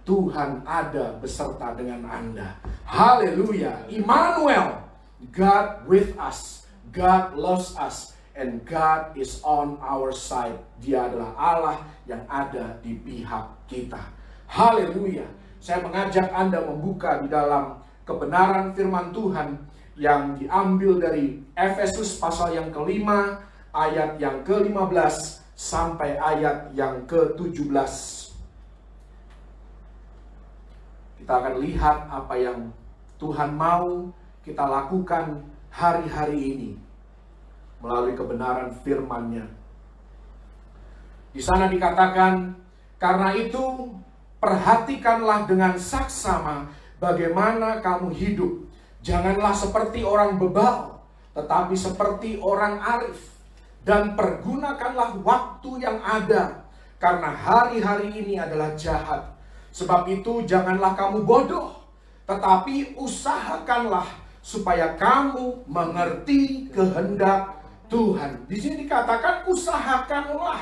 Tuhan ada beserta dengan Anda. Haleluya. Immanuel, God with us. God loves us. And God is on our side. Dia adalah Allah yang ada di pihak kita. Haleluya. Saya mengajak Anda membuka di dalam kebenaran firman Tuhan yang diambil dari Efesus pasal yang kelima, ayat yang ke-15 sampai ayat yang ke-17. Kita akan lihat apa yang Tuhan mau kita lakukan hari-hari ini melalui kebenaran firman-Nya. Di sana dikatakan, karena itu perhatikanlah dengan saksama bagaimana kamu hidup. Janganlah seperti orang bebal, tetapi seperti orang arif. Dan pergunakanlah waktu yang ada, karena hari-hari ini adalah jahat. Sebab itu janganlah kamu bodoh, tetapi usahakanlah supaya kamu mengerti kehendak Tuhan. Di sini dikatakan usahakanlah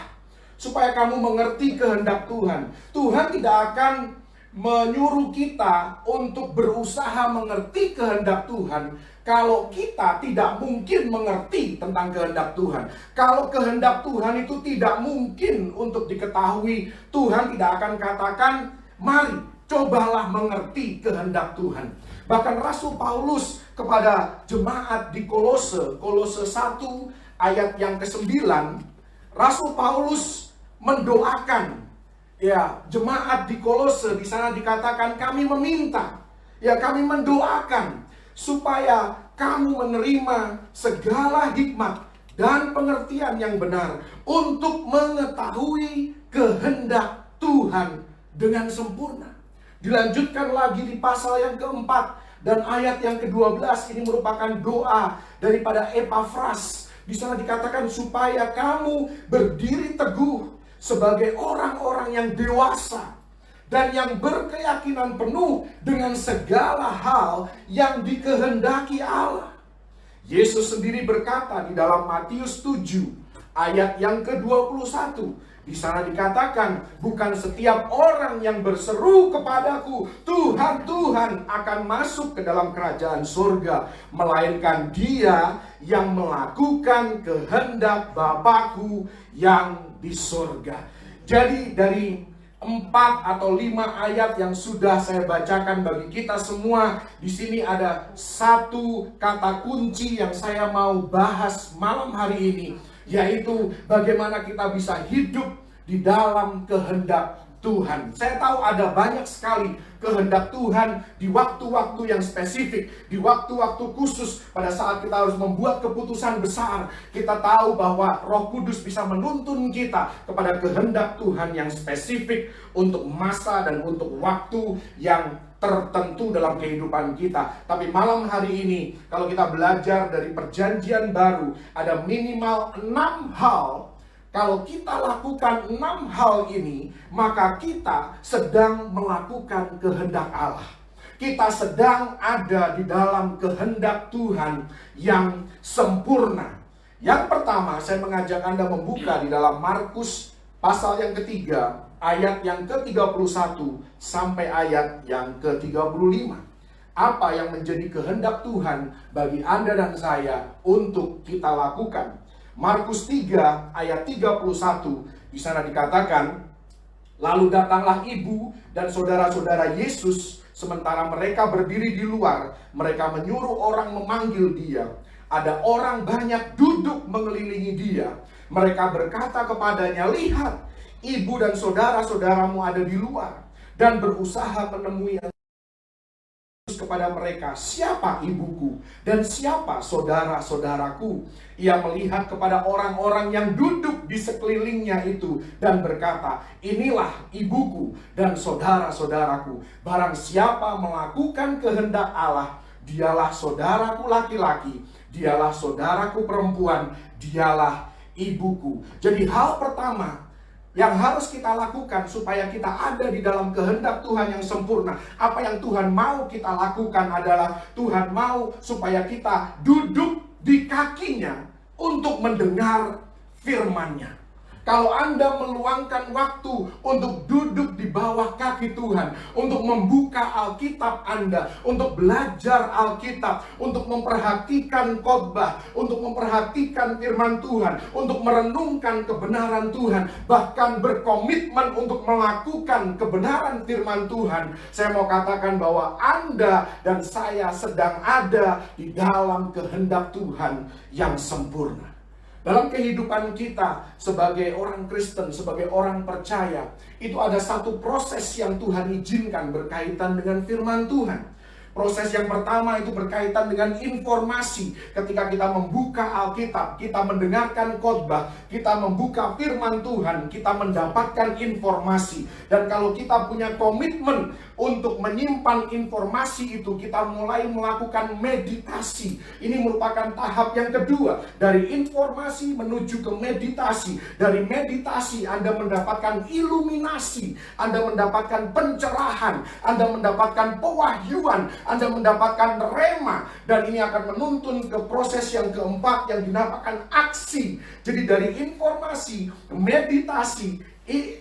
supaya kamu mengerti kehendak Tuhan. Tuhan tidak akan menyuruh kita untuk berusaha mengerti kehendak Tuhan kalau kita tidak mungkin mengerti tentang kehendak Tuhan. Kalau kehendak Tuhan itu tidak mungkin untuk diketahui, Tuhan tidak akan katakan, mari cobalah mengerti kehendak Tuhan. Bahkan Rasul Paulus kepada jemaat di Kolose 1 ayat yang ke-9, Rasul Paulus mendoakan jemaat di Kolose. Di sana dikatakan, kami meminta, kami mendoakan supaya kamu menerima segala hikmat dan pengertian yang benar untuk mengetahui kehendak Tuhan dengan sempurna. Dilanjutkan lagi di pasal yang keempat dan ayat yang ke-12, ini merupakan doa daripada Epafras. Di sana dikatakan supaya kamu berdiri teguh sebagai orang-orang yang dewasa dan yang berkeyakinan penuh dengan segala hal yang dikehendaki Allah. Yesus sendiri berkata di dalam Matius 7 ayat yang ke-21, di sana dikatakan, bukan setiap orang yang berseru kepadaku, Tuhan, Tuhan, akan masuk ke dalam kerajaan surga, melainkan dia yang melakukan kehendak Bapakku yang di surga. Jadi dari 4 atau 5 ayat yang sudah saya bacakan bagi kita semua, di sini ada satu kata kunci yang saya mau bahas malam hari ini, yaitu bagaimana kita bisa hidup di dalam kehendak Tuhan. Saya tahu ada banyak sekali kehendak Tuhan di waktu-waktu yang spesifik, di waktu-waktu khusus, pada saat kita harus membuat keputusan besar. Kita tahu bahwa Roh Kudus bisa menuntun kita kepada kehendak Tuhan yang spesifik untuk masa dan untuk waktu yang tertentu dalam kehidupan kita. Tapi malam hari ini, kalau kita belajar dari Perjanjian Baru, ada minimal 6 hal. Kalau kita lakukan 6 hal ini, maka kita sedang melakukan kehendak Allah. Kita sedang ada di dalam kehendak Tuhan yang sempurna. Yang pertama, saya mengajak Anda membuka di dalam Markus pasal yang ketiga, ayat yang ke-31 sampai ayat yang ke-35. Apa yang menjadi kehendak Tuhan bagi Anda dan saya untuk kita lakukan? Markus 3 ayat 31, di sana dikatakan, lalu datanglah ibu dan saudara-saudara Yesus, sementara mereka berdiri di luar, mereka menyuruh orang memanggil dia. Ada orang banyak duduk mengelilingi dia. Mereka berkata kepadanya, lihat, ibu dan saudara-saudaramu ada di luar, dan berusaha menemui kepada mereka, siapa ibuku dan siapa saudara-saudaraku? Ia melihat kepada orang-orang yang duduk di sekelilingnya itu dan berkata, inilah ibuku dan saudara-saudaraku. Barang siapa melakukan kehendak Allah, dialah saudaraku laki-laki, dialah saudaraku perempuan, dialah ibuku. Jadi hal pertama yang harus kita lakukan supaya kita ada di dalam kehendak Tuhan yang sempurna. Apa yang Tuhan mau kita lakukan adalah Tuhan mau supaya kita duduk di kakinya untuk mendengar firman-Nya. Kalau Anda meluangkan waktu untuk duduk di bawah kaki Tuhan, untuk membuka Alkitab Anda, untuk belajar Alkitab, untuk memperhatikan khotbah, untuk memperhatikan firman Tuhan, untuk merenungkan kebenaran Tuhan, bahkan berkomitmen untuk melakukan kebenaran firman Tuhan, saya mau katakan bahwa Anda dan saya sedang ada di dalam kehendak Tuhan yang sempurna. Dalam kehidupan kita sebagai orang Kristen, sebagai orang percaya, itu ada satu proses yang Tuhan izinkan berkaitan dengan firman Tuhan. Proses yang pertama itu berkaitan dengan informasi. Ketika kita membuka Alkitab, kita mendengarkan khotbah, kita membuka firman Tuhan, kita mendapatkan informasi. Dan kalau kita punya komitmen untuk menyimpan informasi itu, kita mulai melakukan meditasi. Ini merupakan tahap yang kedua. Dari informasi menuju ke meditasi. Dari meditasi Anda mendapatkan iluminasi, Anda mendapatkan pencerahan, Anda mendapatkan pewahyuan, Anda mendapatkan rema. Dan ini akan menuntun ke proses yang keempat yang dinamakan aksi. Jadi dari informasi, meditasi,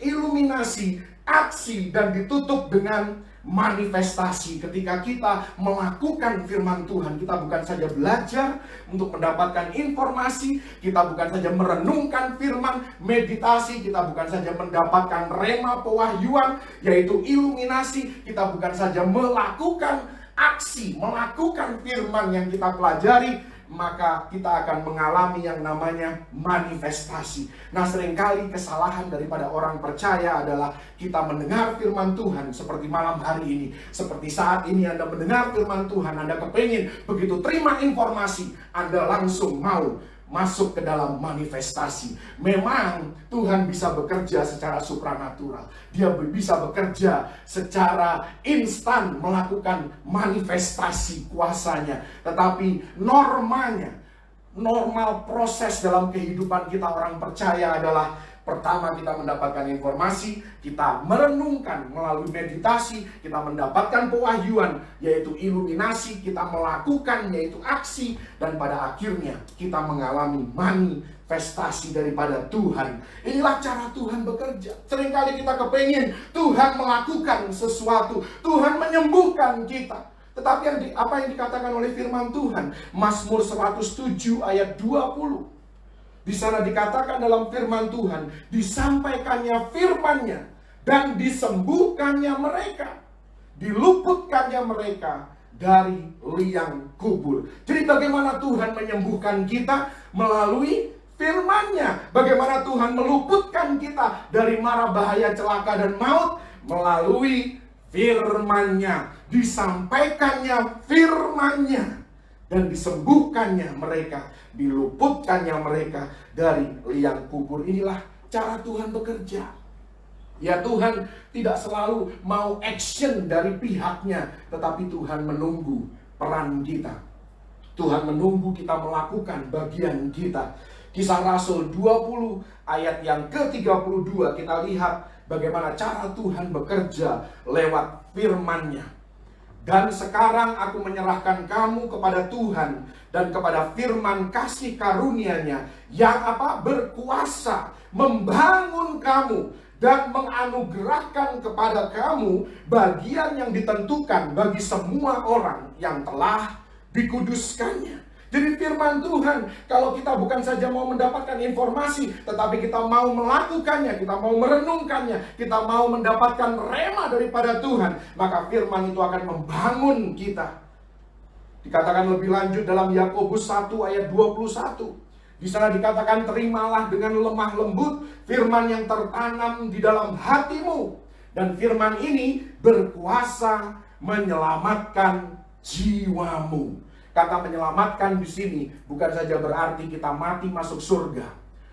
iluminasi, aksi, dan ditutup dengan manifestasi. Ketika kita melakukan firman Tuhan, kita bukan saja belajar untuk mendapatkan informasi, kita bukan saja merenungkan firman, meditasi, kita bukan saja mendapatkan rema pewahyuan, yaitu iluminasi, kita bukan saja melakukan aksi, melakukan firman yang kita pelajari, maka kita akan mengalami yang namanya manifestasi. Nah, seringkali kesalahan daripada orang percaya adalah kita mendengar firman Tuhan seperti malam hari ini. Seperti saat ini Anda mendengar firman Tuhan, Anda kepingin begitu terima informasi, Anda langsung mau masuk ke dalam manifestasi. Memang Tuhan bisa bekerja secara supranatural. Dia bisa bekerja secara instan melakukan manifestasi kuasanya. Tetapi normal proses dalam kehidupan kita orang percaya adalah pertama kita mendapatkan informasi, kita merenungkan melalui meditasi, kita mendapatkan pewahyuan, yaitu iluminasi, kita melakukan, yaitu aksi, dan pada akhirnya kita mengalami manifestasi daripada Tuhan. Inilah cara Tuhan bekerja. Seringkali kita kepingin Tuhan melakukan sesuatu, Tuhan menyembuhkan kita. Tetapi apa yang dikatakan oleh firman Tuhan? Mazmur 107 ayat 20. Di sana dikatakan dalam firman Tuhan, disampaikannya firman-Nya dan disembuhkannya mereka, diluputkannya mereka dari liang kubur. Jadi bagaimana Tuhan menyembuhkan kita? Melalui firman-Nya. Bagaimana Tuhan meluputkan kita dari mara bahaya, celaka, dan maut? Melalui firman-Nya. Disampaikannya firman-Nya dan disembuhkannya mereka, diluputkannya mereka dari liang kubur. Inilah cara Tuhan bekerja. Ya, Tuhan tidak selalu mau action dari pihaknya, tetapi Tuhan menunggu peran kita. Tuhan menunggu kita melakukan bagian kita. Kisah Rasul 20 ayat yang ke-32, kita lihat bagaimana cara Tuhan bekerja lewat firman-Nya. Dan sekarang aku menyerahkan kamu kepada Tuhan dan kepada firman kasih karunia-Nya yang berkuasa membangun kamu dan menganugerahkan kepada kamu bagian yang ditentukan bagi semua orang yang telah dikuduskannya. Jadi firman Tuhan, kalau kita bukan saja mau mendapatkan informasi, tetapi kita mau melakukannya, kita mau merenungkannya, kita mau mendapatkan rema daripada Tuhan, maka firman itu akan membangun kita. Dikatakan lebih lanjut dalam Yakobus 1 ayat 21. Di sana dikatakan, terimalah dengan lemah lembut firman yang tertanam di dalam hatimu. Dan firman ini berkuasa menyelamatkan jiwamu. Kata menyelamatkan di sini bukan saja berarti kita mati masuk surga,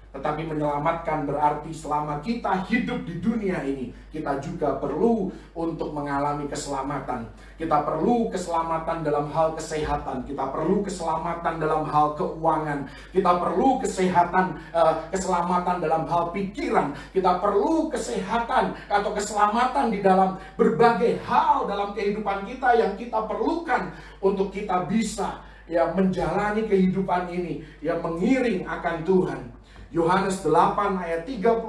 tetapi menyelamatkan berarti selama kita hidup di dunia ini, kita juga perlu untuk mengalami keselamatan. Kita perlu keselamatan dalam hal kesehatan, kita perlu keselamatan dalam hal keuangan, kita perlu keselamatan dalam hal pikiran, kita perlu kesehatan atau keselamatan di dalam berbagai hal dalam kehidupan kita yang kita perlukan untuk kita bisa menjalani kehidupan ini, mengiring akan Tuhan. Yohanes 8 ayat 31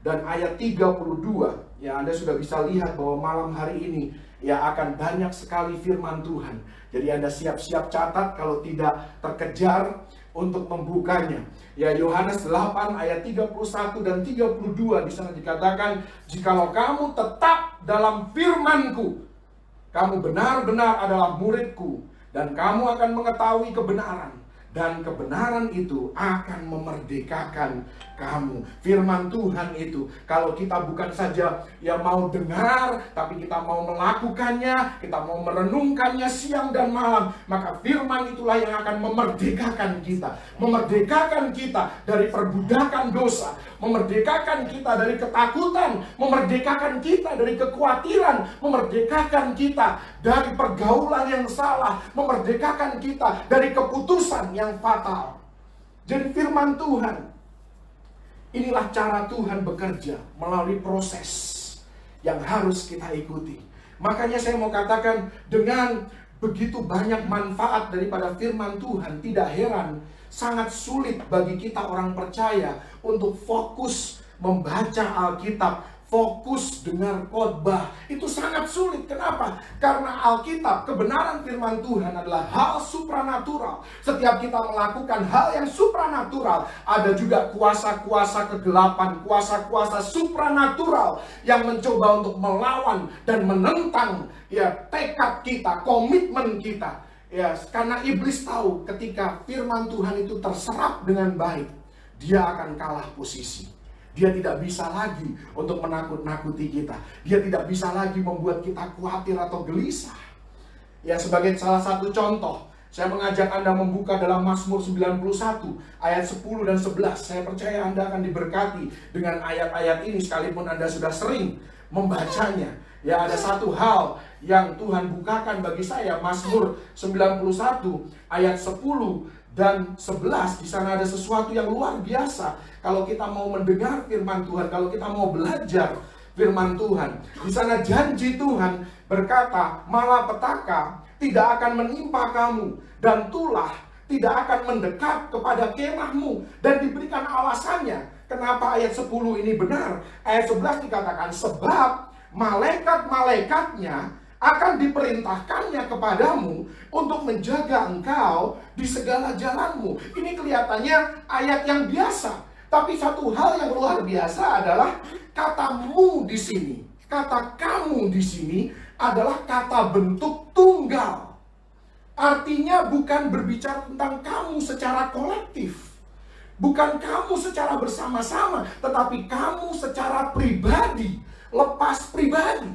dan ayat 32. Ya, Anda sudah bisa lihat bahwa malam hari ini ya akan banyak sekali firman Tuhan. Jadi Anda siap-siap catat kalau tidak terkejar untuk membukanya. Ya, Yohanes 8 ayat 31 dan 32 di sana dikatakan, "Jikalau kamu tetap dalam firman-Ku, kamu benar-benar adalah murid-Ku, dan kamu akan mengetahui kebenaran, dan kebenaran itu akan memerdekakan kamu." Firman Tuhan itu, kalau kita bukan saja ya mau dengar, tapi kita mau melakukannya, kita mau merenungkannya siang dan malam, maka firman itulah yang akan memerdekakan kita. Memerdekakan kita dari perbudakan dosa, memerdekakan kita dari ketakutan, memerdekakan kita dari kekhawatiran, memerdekakan kita dari pergaulan yang salah, memerdekakan kita dari keputusan yang fatal. Jadi firman Tuhan, inilah cara Tuhan bekerja melalui proses yang harus kita ikuti. Makanya saya mau katakan, dengan begitu banyak manfaat daripada firman Tuhan, tidak heran sangat sulit bagi kita orang percaya untuk fokus membaca Alkitab, fokus dengar khotbah. Itu sangat sulit. Kenapa? Karena Alkitab, kebenaran firman Tuhan adalah hal supranatural. Setiap kita melakukan hal yang supranatural, ada juga kuasa-kuasa kegelapan, kuasa-kuasa supranatural yang mencoba untuk melawan dan menentang ya tekad kita, komitmen kita. Ya, karena iblis tahu ketika firman Tuhan itu terserap dengan baik, dia akan kalah posisi. Dia tidak bisa lagi untuk menakut-nakuti kita. Dia tidak bisa lagi membuat kita khawatir atau gelisah. Ya, sebagai salah satu contoh, saya mengajak Anda membuka dalam Mazmur 91 ayat 10 dan 11. Saya percaya Anda akan diberkati dengan ayat-ayat ini sekalipun Anda sudah sering membacanya. Ya, ada satu hal yang Tuhan bukakan bagi saya, Mazmur 91 ayat 10 dan 11. Di sana ada sesuatu yang luar biasa. Kalau kita mau mendengar firman Tuhan, kalau kita mau belajar firman Tuhan, di sana janji Tuhan berkata, "Malapetaka tidak akan menimpa kamu, dan tulah tidak akan mendekat kepada kemahmu." Dan diberikan alasannya kenapa ayat 10 ini benar. Ayat 11 dikatakan, "Sebab malaikat-malaikatnya akan diperintahkannya kepadamu untuk menjaga engkau di segala jalanmu." Ini kelihatannya ayat yang biasa, tapi satu hal yang luar biasa adalah katamu di sini, kata kamu di sini adalah kata bentuk tunggal. Artinya bukan berbicara tentang kamu secara kolektif, bukan kamu secara bersama-sama, tetapi kamu secara pribadi, lepas pribadi.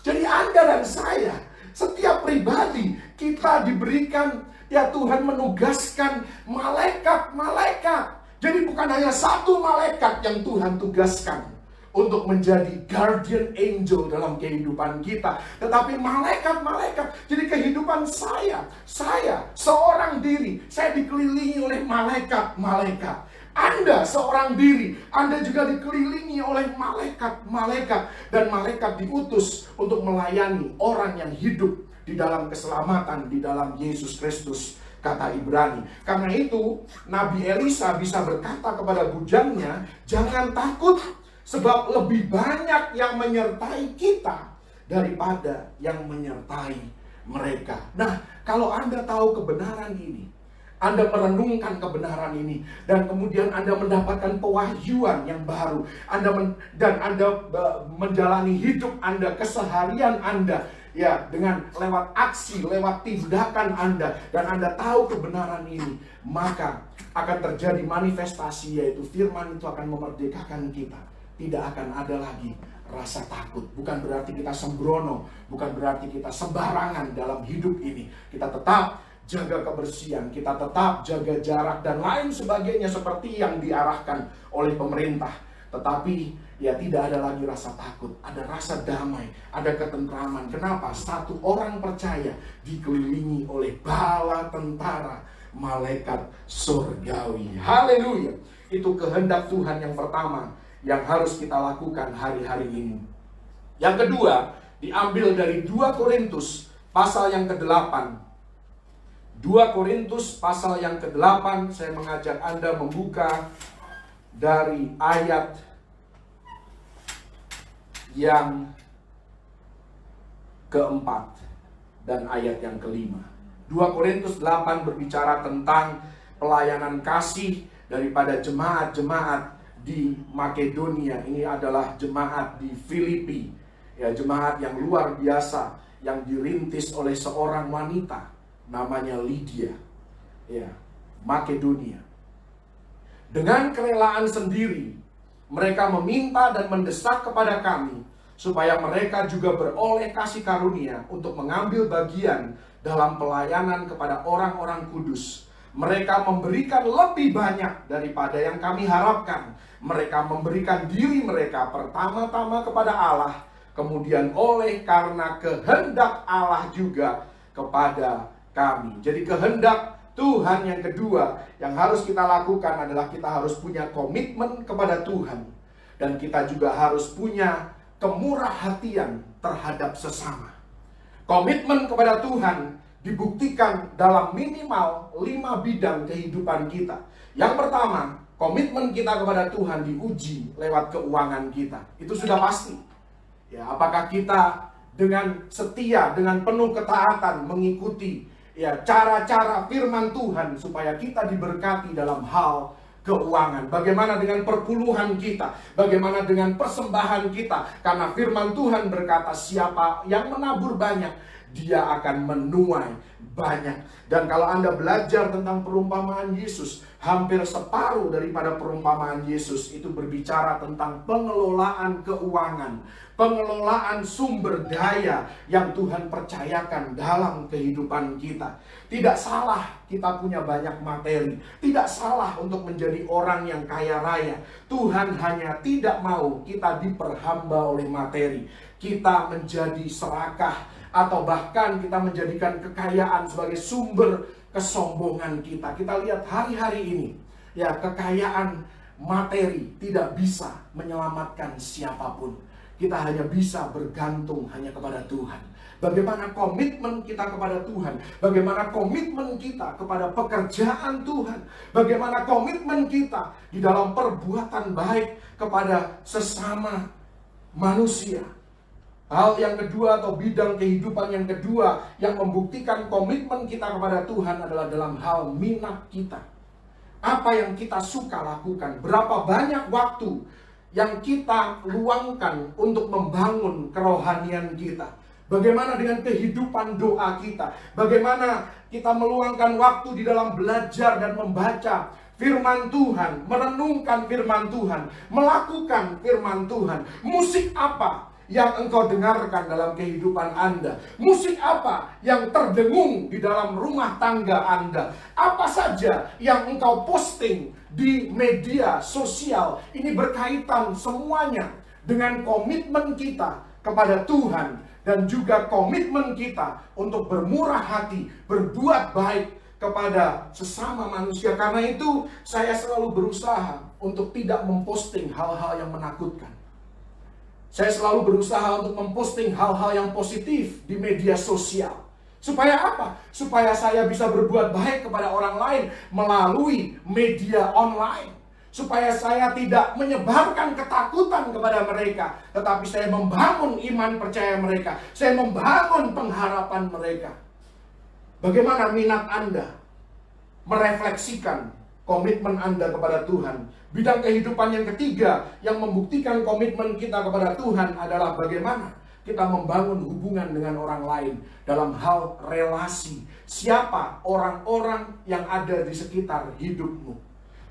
Jadi Anda dan saya, setiap pribadi, kita diberikan, ya Tuhan menugaskan malaikat-malaikat. Jadi bukan hanya satu malaikat yang Tuhan tugaskan untuk menjadi guardian angel dalam kehidupan kita, tetapi malaikat-malaikat. Jadi kehidupan saya seorang diri, saya dikelilingi oleh malaikat-malaikat. Anda seorang diri, Anda juga dikelilingi oleh malaikat-malaikat. Dan malaikat diutus untuk melayani orang yang hidup di dalam keselamatan, di dalam Yesus Kristus, kata Ibrani. Karena itu, Nabi Elisa bisa berkata kepada bujangnya, "Jangan takut, sebab lebih banyak yang menyertai kita daripada yang menyertai mereka." Nah, kalau Anda tahu kebenaran ini, Anda merenungkan kebenaran ini, dan kemudian Anda mendapatkan pewahyuan yang baru, dan Anda menjalani hidup Anda, keseharian Anda, ya, dengan lewat aksi, lewat tindakan Anda, dan Anda tahu kebenaran ini, maka akan terjadi manifestasi, yaitu firman itu akan memerdekakan kita. Tidak akan ada lagi rasa takut. Bukan berarti kita sembrono, bukan berarti kita sembarangan dalam hidup ini. Kita tetap jaga kebersihan, kita tetap jaga jarak dan lain sebagainya seperti yang diarahkan oleh pemerintah. Tetapi ya tidak ada lagi rasa takut, ada rasa damai, ada ketentraman. Kenapa? Satu orang percaya dikelilingi oleh bala tentara malaikat surgawi. Haleluya. Itu kehendak Tuhan yang pertama yang harus kita lakukan hari-hari ini. Yang kedua, diambil dari 2 Korintus pasal yang ke-8. 2 Korintus pasal yang ke-8, saya mengajak Anda membuka dari ayat yang keempat dan ayat yang kelima. 2 Korintus 8 berbicara tentang pelayanan kasih daripada jemaat-jemaat di Makedonia. Ini adalah jemaat di Filipi, ya, jemaat yang luar biasa yang dirintis oleh seorang wanita namanya Lydia, ya, Makedonia. Dengan kerelaan sendiri mereka meminta dan mendesak kepada kami supaya mereka juga beroleh kasih karunia untuk mengambil bagian dalam pelayanan kepada orang-orang kudus. Mereka memberikan lebih banyak daripada yang kami harapkan. Mereka memberikan diri mereka pertama-tama kepada Allah, kemudian oleh karena kehendak Allah juga kepada kami. Jadi kehendak Tuhan yang kedua yang harus kita lakukan adalah kita harus punya komitmen kepada Tuhan. Dan kita juga harus punya kemurah hatian terhadap sesama. Komitmen kepada Tuhan dibuktikan dalam minimal 5 bidang kehidupan kita. Yang pertama, komitmen kita kepada Tuhan diuji lewat keuangan kita. Itu sudah pasti. Ya, apakah kita dengan setia, dengan penuh ketaatan mengikuti ya cara-cara firman Tuhan supaya kita diberkati dalam hal keuangan. Bagaimana dengan perpuluhan kita? Bagaimana dengan persembahan kita? Karena firman Tuhan berkata, siapa yang menabur banyak, dia akan menuai banyak. Dan kalau Anda belajar tentang perumpamaan Yesus, hampir separuh daripada perumpamaan Yesus itu berbicara tentang pengelolaan keuangan, pengelolaan sumber daya yang Tuhan percayakan dalam kehidupan kita. Tidak salah kita punya banyak materi, tidak salah untuk menjadi orang yang kaya raya. Tuhan hanya tidak mau kita diperhamba oleh materi, kita menjadi serakah, atau bahkan kita menjadikan kekayaan sebagai sumber kesombongan kita. Kita lihat hari-hari ini, ya, kekayaan materi tidak bisa menyelamatkan siapapun. Kita hanya bisa bergantung hanya kepada Tuhan. Bagaimana komitmen kita kepada Tuhan? Bagaimana komitmen kita kepada pekerjaan Tuhan? Bagaimana komitmen kita di dalam perbuatan baik kepada sesama manusia? Hal yang kedua atau bidang kehidupan yang kedua yang membuktikan komitmen kita kepada Tuhan adalah dalam hal minat kita. Apa yang kita suka lakukan? Berapa banyak waktu yang kita luangkan untuk membangun kerohanian kita? Bagaimana dengan kehidupan doa kita? Bagaimana kita meluangkan waktu di dalam belajar dan membaca firman Tuhan, merenungkan firman Tuhan, melakukan firman Tuhan? Musik apa yang engkau dengarkan dalam kehidupan Anda? Musik apa yang terdengung di dalam rumah tangga Anda? Apa saja yang engkau posting di media sosial? Ini berkaitan semuanya dengan komitmen kita kepada Tuhan dan juga komitmen kita untuk bermurah hati, berbuat baik kepada sesama manusia. Karena itu saya selalu berusaha untuk tidak memposting hal-hal yang menakutkan. Saya selalu berusaha untuk memposting hal-hal yang positif di media sosial. Supaya apa? Supaya saya bisa berbuat baik kepada orang lain melalui media online. Supaya saya tidak menyebarkan ketakutan kepada mereka, tetapi saya membangun iman percaya mereka. Saya membangun pengharapan mereka. Bagaimana minat Anda merefleksikan komitmen Anda kepada Tuhan? Bidang kehidupan yang ketiga yang membuktikan komitmen kita kepada Tuhan adalah bagaimana kita membangun hubungan dengan orang lain dalam hal relasi. Siapa orang-orang yang ada di sekitar hidupmu?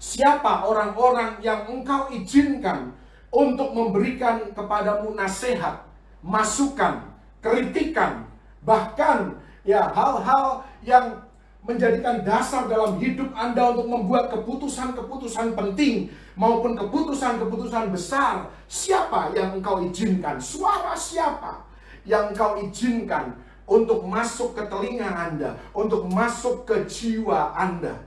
Siapa orang-orang yang engkau izinkan untuk memberikan kepadamu nasihat, masukan, kritikan, bahkan ya hal-hal yang menjadikan dasar dalam hidup Anda untuk membuat keputusan-keputusan penting maupun keputusan-keputusan besar? Siapa yang engkau izinkan? Suara siapa yang engkau izinkan untuk masuk ke telinga Anda, untuk masuk ke jiwa Anda?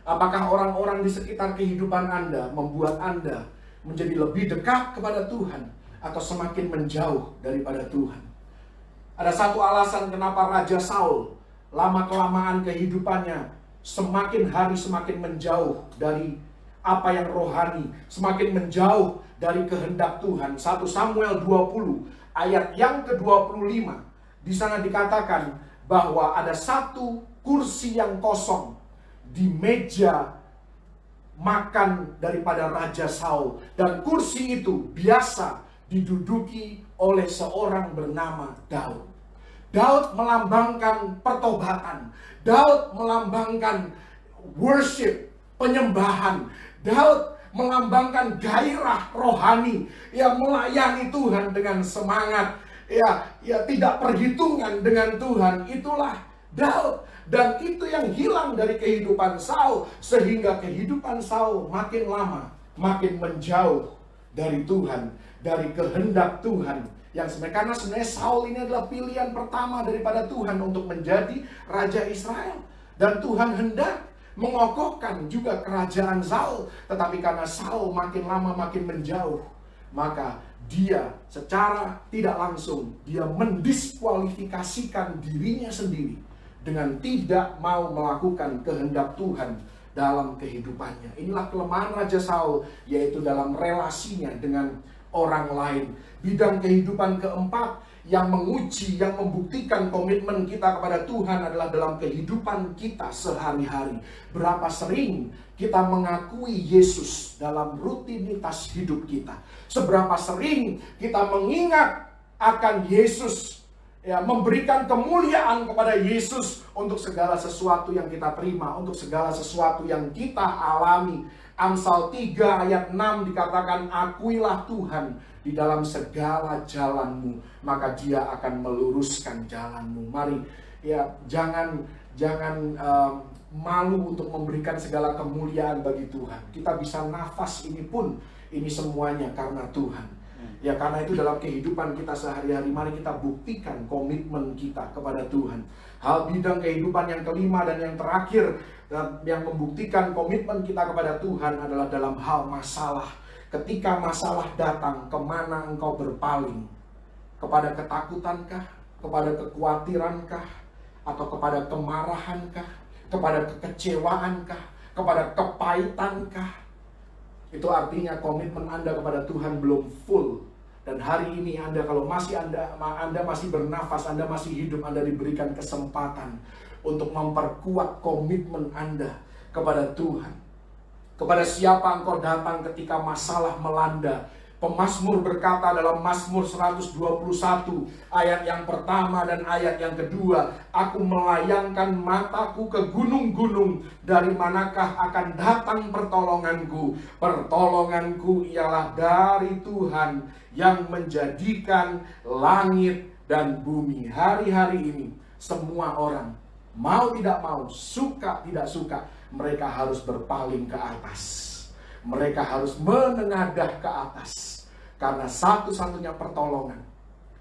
Apakah orang-orang di sekitar kehidupan Anda membuat Anda menjadi lebih dekat kepada Tuhan atau semakin menjauh daripada Tuhan? Ada satu alasan kenapa Raja Saul lama-kelamaan kehidupannya semakin hari semakin menjauh dari apa yang rohani, semakin menjauh dari kehendak Tuhan. 1 Samuel 20 ayat yang ke-25. Di sana dikatakan bahwa ada satu kursi yang kosong di meja makan daripada Raja Saul. Dan kursi itu biasa diduduki oleh seorang bernama Daud. Daud melambangkan pertobatan. Daud melambangkan worship, penyembahan. Daud melambangkan gairah rohani, yang melayani Tuhan dengan semangat, ya tidak perhitungan dengan Tuhan. Itulah Daud. Dan itu yang hilang dari kehidupan Saul, sehingga kehidupan Saul makin lama makin menjauh dari Tuhan, dari kehendak Tuhan. Karena sebenarnya Saul ini adalah pilihan pertama daripada Tuhan untuk menjadi Raja Israel. Dan Tuhan hendak mengokohkan juga kerajaan Saul. Tetapi karena Saul makin lama makin menjauh, maka dia secara tidak langsung dia mendiskualifikasikan dirinya sendiri dengan tidak mau melakukan kehendak Tuhan dalam kehidupannya. Inilah kelemahan Raja Saul, yaitu dalam relasinya dengan orang lain. Bidang kehidupan keempat yang menguji, yang membuktikan komitmen kita kepada Tuhan adalah dalam kehidupan kita sehari-hari. Berapa sering kita mengakui Yesus dalam rutinitas hidup kita. Seberapa sering kita mengingat akan Yesus, memberikan kemuliaan kepada Yesus untuk segala sesuatu yang kita terima, untuk segala sesuatu yang kita alami. Amsal 3 ayat 6 dikatakan, akuilah Tuhan di dalam segala jalanmu, maka dia akan meluruskan jalanmu. Mari, jangan malu untuk memberikan segala kemuliaan bagi Tuhan. Kita bisa nafas ini pun, ini semuanya karena Tuhan. Karena itu dalam kehidupan kita sehari-hari, mari kita buktikan komitmen kita kepada Tuhan. Hal bidang kehidupan yang kelima dan yang terakhir, yang membuktikan komitmen kita kepada Tuhan adalah dalam hal masalah. Ketika masalah datang, kemana engkau berpaling? Kepada ketakutankah? Kepada kekhawatirankah? Atau kepada kemarahankah? Kepada kekecewaankah? Kepada kepahitankah? Itu artinya komitmen Anda kepada Tuhan belum full. Dan hari ini Anda, kalau Anda masih bernafas, Anda masih hidup, Anda diberikan kesempatan untuk memperkuat komitmen Anda kepada Tuhan. Kepada siapa engkau datang ketika masalah melanda? Pemazmur berkata dalam Mazmur 121 ayat yang pertama dan ayat yang kedua, aku melayangkan mataku ke gunung-gunung, dari manakah akan datang pertolonganku? Pertolonganku ialah dari Tuhan yang menjadikan langit dan bumi. Hari-hari ini semua orang, mau tidak mau, suka tidak suka, mereka harus berpaling ke atas. Mereka harus menengadah ke atas. Karena satu-satunya pertolongan,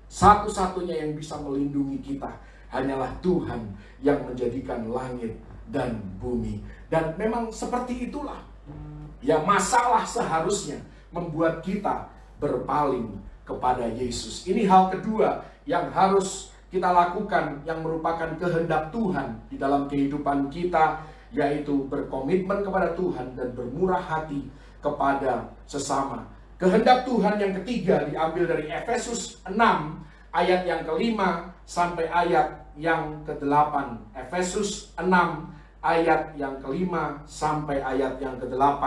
satu-satunya yang bisa melindungi kita hanyalah Tuhan yang menjadikan langit dan bumi. Dan memang seperti itulah masalah seharusnya membuat kita berpaling kepada Yesus. Ini hal kedua yang harus kita lakukan, yang merupakan kehendak Tuhan di dalam kehidupan kita, yaitu berkomitmen kepada Tuhan dan bermurah hati kepada sesama. Kehendak Tuhan yang ketiga diambil dari Efesus 6 ayat yang kelima sampai ayat yang ke-8. Efesus 6 ayat yang kelima sampai ayat yang ke-8.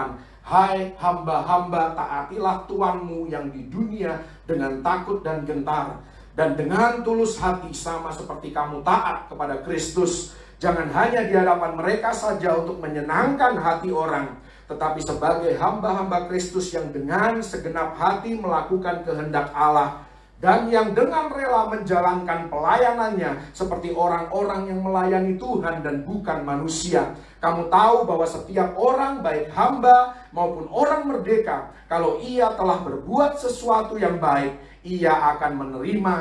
Hai hamba-hamba, taatilah Tuanmu yang di dunia dengan takut dan gentar, dan dengan tulus hati sama seperti kamu taat kepada Kristus. Jangan hanya di hadapan mereka saja untuk menyenangkan hati orang, tetapi sebagai hamba-hamba Kristus yang dengan segenap hati melakukan kehendak Allah, dan yang dengan rela menjalankan pelayanannya seperti orang-orang yang melayani Tuhan dan bukan manusia. Kamu tahu bahwa setiap orang, baik hamba maupun orang merdeka, kalau ia telah berbuat sesuatu yang baik, ia akan menerima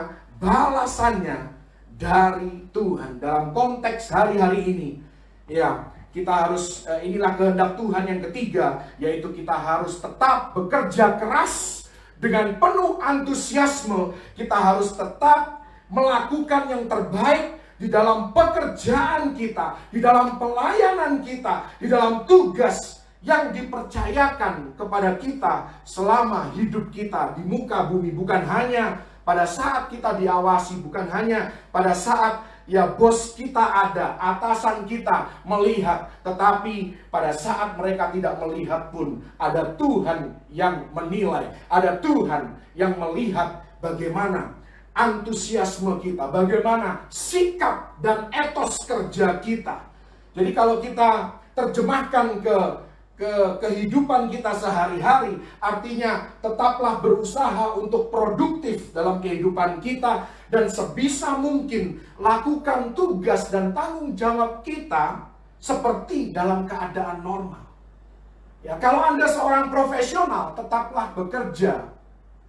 balasannya dari Tuhan. Dalam konteks hari-hari ini, kita harus, inilah kehendak Tuhan yang ketiga, yaitu kita harus tetap bekerja keras dengan penuh antusiasme. Kita harus tetap melakukan yang terbaik di dalam pekerjaan kita, di dalam pelayanan kita, di dalam tugas yang dipercayakan kepada kita selama hidup kita di muka bumi. Bukan hanya pada saat kita diawasi, bukan hanya pada saat bos kita ada, atasan kita melihat, tetapi pada saat mereka tidak melihat pun ada Tuhan yang menilai, ada Tuhan yang melihat bagaimana antusiasme kita, bagaimana sikap dan etos kerja kita. Jadi kalau kita terjemahkan ke kehidupan kita sehari-hari, artinya tetaplah berusaha untuk produktif dalam kehidupan kita, dan sebisa mungkin lakukan tugas dan tanggung jawab kita seperti dalam keadaan normal. Ya, kalau Anda seorang profesional, tetaplah bekerja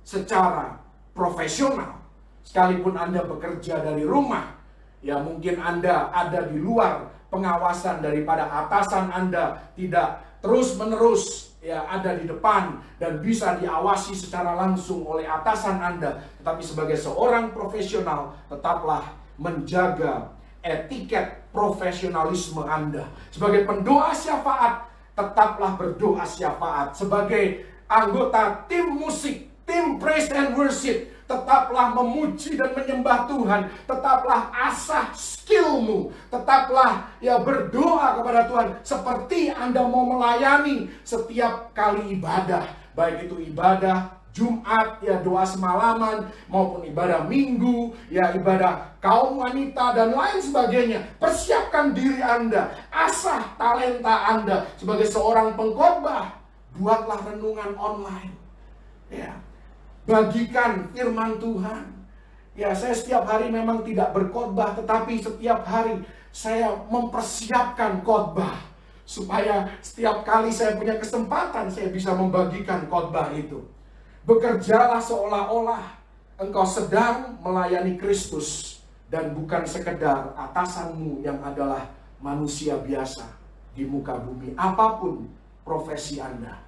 secara profesional. Sekalipun Anda bekerja dari rumah, ya mungkin Anda ada di luar pengawasan daripada atasan Anda, tidak terus-menerus ada di depan dan bisa diawasi secara langsung oleh atasan Anda. Tetapi sebagai seorang profesional, tetaplah menjaga etiket profesionalisme Anda. Sebagai pendoa syafaat, tetaplah berdoa syafaat. Sebagai anggota tim musik, tim praise and worship, tetaplah memuji dan menyembah Tuhan. Tetaplah asah skillmu. Tetaplah berdoa kepada Tuhan seperti Anda mau melayani setiap kali ibadah. Baik itu ibadah Jumat, doa semalaman, maupun ibadah Minggu, ibadah kaum wanita dan lain sebagainya. Persiapkan diri Anda, asah talenta Anda sebagai seorang pengkhotbah. Buatlah renungan online. Bagikan firman Tuhan. Saya setiap hari memang tidak berkhotbah, tetapi setiap hari saya mempersiapkan khotbah supaya setiap kali saya punya kesempatan, saya bisa membagikan khotbah itu. Bekerjalah seolah-olah engkau sedang melayani Kristus dan bukan sekedar atasanmu yang adalah manusia biasa di muka bumi, apapun profesi Anda.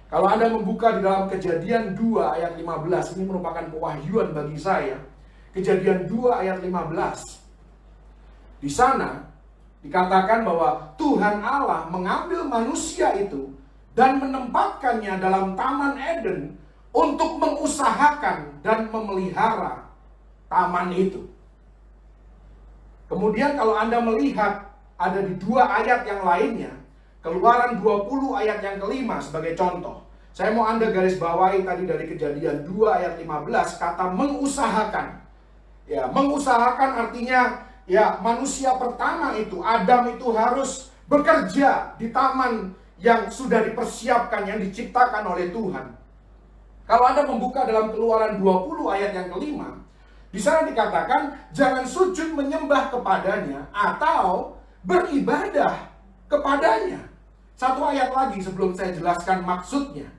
Kalau Anda membuka di dalam Kejadian 2 ayat 15, ini merupakan pewahyuan bagi saya. Kejadian 2 ayat 15. Di sana dikatakan bahwa Tuhan Allah mengambil manusia itu dan menempatkannya dalam Taman Eden untuk mengusahakan dan memelihara taman itu. Kemudian kalau Anda melihat ada di 2 ayat yang lainnya, Keluaran 20 ayat yang kelima sebagai contoh. Saya mau Anda garis bawahi tadi dari Kejadian 2 ayat 15, kata mengusahakan. Mengusahakan artinya manusia pertama itu, Adam itu harus bekerja di taman yang sudah dipersiapkan, yang diciptakan oleh Tuhan. Kalau Anda membuka dalam Keluaran 20 ayat yang kelima, di sana dikatakan jangan sujud menyembah kepadanya atau beribadah kepadanya. Satu ayat lagi sebelum saya jelaskan maksudnya.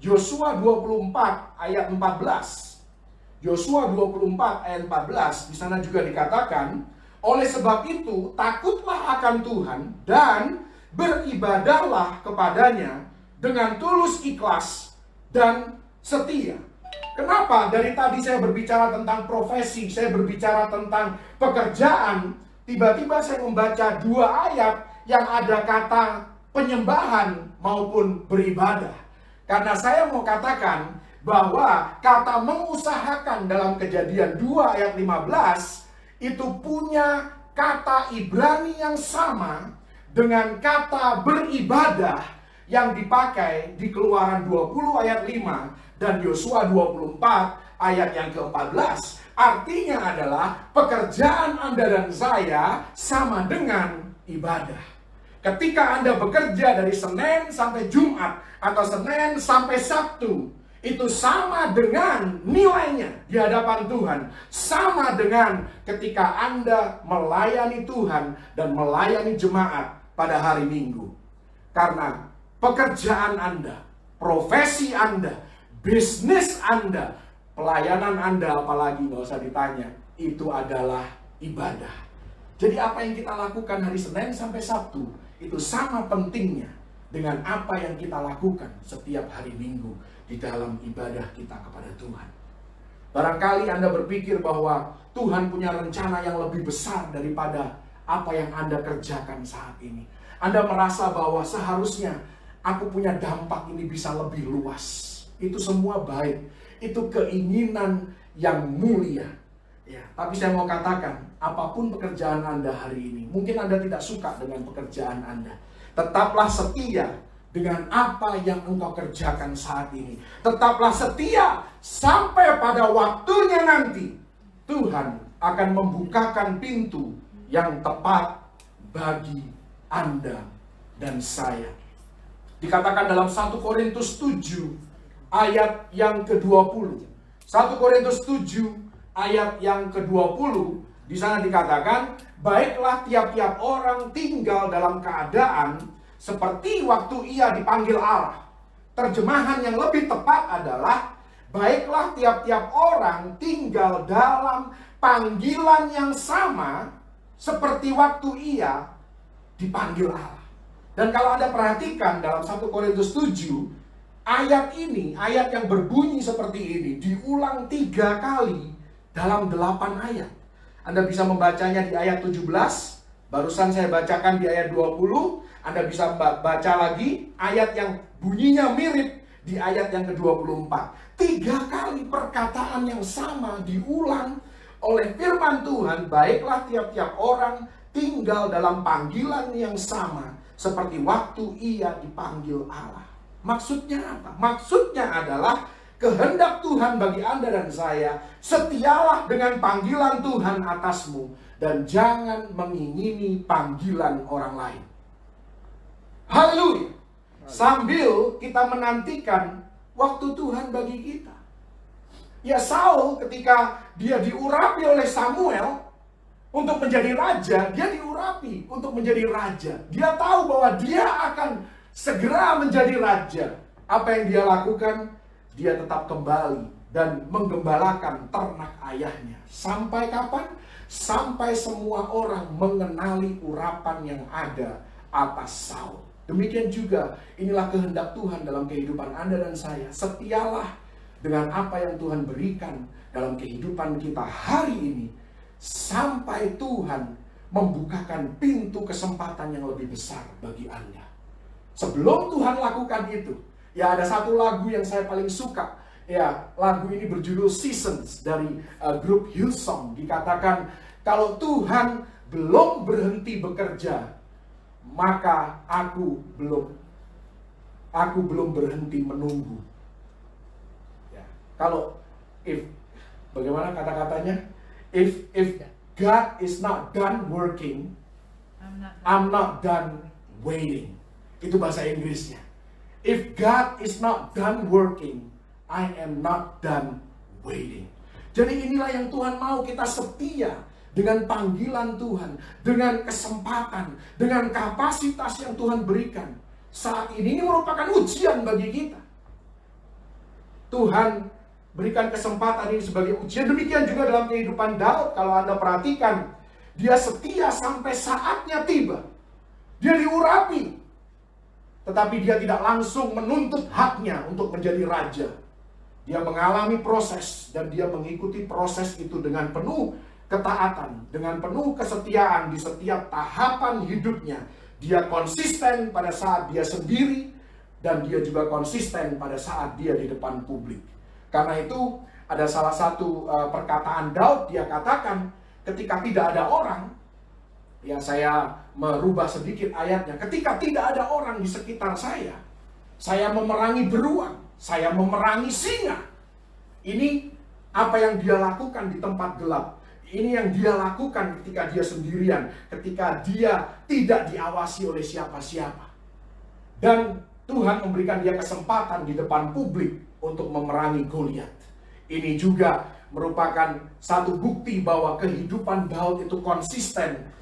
Yosua 24 ayat 14. Yosua 24 ayat 14, di sana juga dikatakan, oleh sebab itu takutlah akan Tuhan dan beribadahlah kepadanya dengan tulus ikhlas dan setia. Kenapa? Dari tadi saya berbicara tentang profesi, saya berbicara tentang pekerjaan, tiba-tiba saya membaca 2 ayat yang ada kata penyembahan maupun beribadah. Karena saya mau katakan bahwa kata mengusahakan dalam Kejadian 2 ayat 15 itu punya kata Ibrani yang sama dengan kata beribadah yang dipakai di Keluaran 20 ayat 5 dan Yosua 24 ayat yang ke-14. Artinya adalah pekerjaan Anda dan saya sama dengan ibadah. Ketika Anda bekerja dari Senin sampai Jumat atau Senin sampai Sabtu, itu sama dengan nilainya di hadapan Tuhan. Sama dengan ketika Anda melayani Tuhan dan melayani jemaat pada hari Minggu. Karena pekerjaan Anda, profesi Anda, bisnis Anda, pelayanan Anda apalagi nggak usah ditanya, itu adalah ibadah. Jadi apa yang kita lakukan hari Senin sampai Sabtu itu sama pentingnya dengan apa yang kita lakukan setiap hari Minggu di dalam ibadah kita kepada Tuhan. Barangkali Anda berpikir bahwa Tuhan punya rencana yang lebih besar daripada apa yang Anda kerjakan saat ini. Anda merasa bahwa seharusnya aku punya dampak ini bisa lebih luas. Itu semua baik. Itu keinginan yang mulia. Ya, tapi saya mau katakan, apapun pekerjaan Anda hari ini, mungkin Anda tidak suka dengan pekerjaan Anda. Tetaplah setia dengan apa yang engkau kerjakan saat ini. Tetaplah setia sampai pada waktunya nanti. Tuhan akan membukakan pintu yang tepat bagi Anda dan saya. Dikatakan dalam 1 Korintus 7 ayat yang ke-20. 1 Korintus 7 ayat yang ke-20, di sana dikatakan, baiklah tiap-tiap orang tinggal dalam keadaan seperti waktu ia dipanggil Allah. Terjemahan yang lebih tepat adalah, baiklah tiap-tiap orang tinggal dalam panggilan yang sama seperti waktu ia dipanggil Allah. Dan kalau Anda perhatikan dalam 1 Korintus 7, ayat ini, ayat yang berbunyi seperti ini, diulang 3 kali dalam 8 ayat. Anda bisa membacanya di ayat 17, barusan saya bacakan di ayat 20, Anda bisa baca lagi ayat yang bunyinya mirip di ayat yang ke-24. 3 kali perkataan yang sama diulang oleh firman Tuhan, baiklah tiap-tiap orang tinggal dalam panggilan yang sama seperti waktu ia dipanggil Allah. Maksudnya apa? Maksudnya adalah kehendak Tuhan bagi Anda dan saya, setialah dengan panggilan Tuhan atasmu dan jangan mengingini panggilan orang lain. Haleluya. Sambil kita menantikan waktu Tuhan bagi kita. Ya, Saul ketika dia diurapi oleh Samuel untuk menjadi raja, dia diurapi untuk menjadi raja. Dia tahu bahwa dia akan segera menjadi raja. Apa yang dia lakukan? Dia tetap kembali dan menggembalakan ternak ayahnya. Sampai kapan? Sampai semua orang mengenali urapan yang ada atas Saul. Demikian juga, inilah kehendak Tuhan dalam kehidupan Anda dan saya. Setialah dengan apa yang Tuhan berikan dalam kehidupan kita hari ini, sampai Tuhan membukakan pintu kesempatan yang lebih besar bagi Anda. Sebelum Tuhan lakukan itu, ya ada satu lagu yang saya paling suka. Ya, lagu ini berjudul Seasons dari grup Hillsong. Dikatakan, kalau Tuhan belum berhenti bekerja, maka aku belum berhenti menunggu. Ya, kalau bagaimana kata-katanya? If God is not done working, I'm not done waiting. Itu bahasa Inggrisnya. If God is not done working, I am not done waiting. Jadi inilah yang Tuhan mau, kita setia dengan panggilan Tuhan, dengan kesempatan, dengan kapasitas yang Tuhan berikan. Saat ini merupakan ujian bagi kita. Tuhan berikan kesempatan ini sebagai ujian. Demikian juga dalam kehidupan Daud. Kalau Anda perhatikan, dia setia sampai saatnya tiba. Dia diurapi, tetapi dia tidak langsung menuntut haknya untuk menjadi raja. Dia mengalami proses dan dia mengikuti proses itu dengan penuh ketaatan, dengan penuh kesetiaan di setiap tahapan hidupnya. Dia konsisten pada saat dia sendiri dan dia juga konsisten pada saat dia di depan publik. Karena itu ada salah satu perkataan Daud, dia katakan ketika tidak ada orang, ya saya merubah sedikit ayatnya, ketika tidak ada orang di sekitar saya memerangi beruang, saya memerangi singa. Ini apa yang dia lakukan di tempat gelap. Ini yang dia lakukan ketika dia sendirian, ketika dia tidak diawasi oleh siapa-siapa. Dan Tuhan memberikan dia kesempatan di depan publik untuk memerangi Goliat. Ini juga merupakan satu bukti bahwa kehidupan Daud itu konsisten.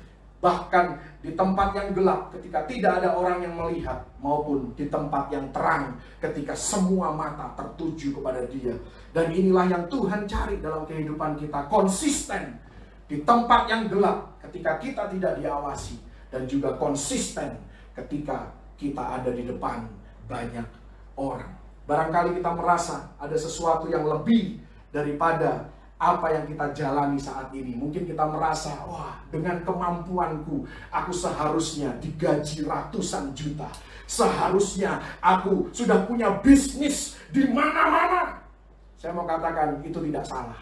Bahkan di tempat yang gelap ketika tidak ada orang yang melihat, maupun di tempat yang terang ketika semua mata tertuju kepada dia. Dan inilah yang Tuhan cari dalam kehidupan kita, konsisten di tempat yang gelap ketika kita tidak diawasi, dan juga konsisten ketika kita ada di depan banyak orang. Barangkali kita merasa ada sesuatu yang lebih daripada apa yang kita jalani saat ini. Mungkin kita merasa, wah, dengan kemampuanku, aku seharusnya digaji ratusan juta. Seharusnya aku sudah punya bisnis di mana-mana. Saya mau katakan, itu tidak salah.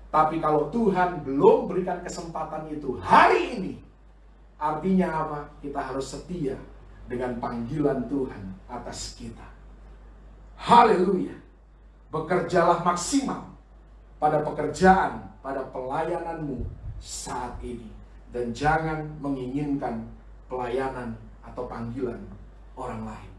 Tapi kalau Tuhan belum berikan kesempatan itu hari ini, artinya apa? Kita harus setia dengan panggilan Tuhan atas kita. Haleluya. Bekerjalah maksimal pada pekerjaan, pada pelayananmu saat ini. Dan jangan menginginkan pelayanan atau panggilan orang lain.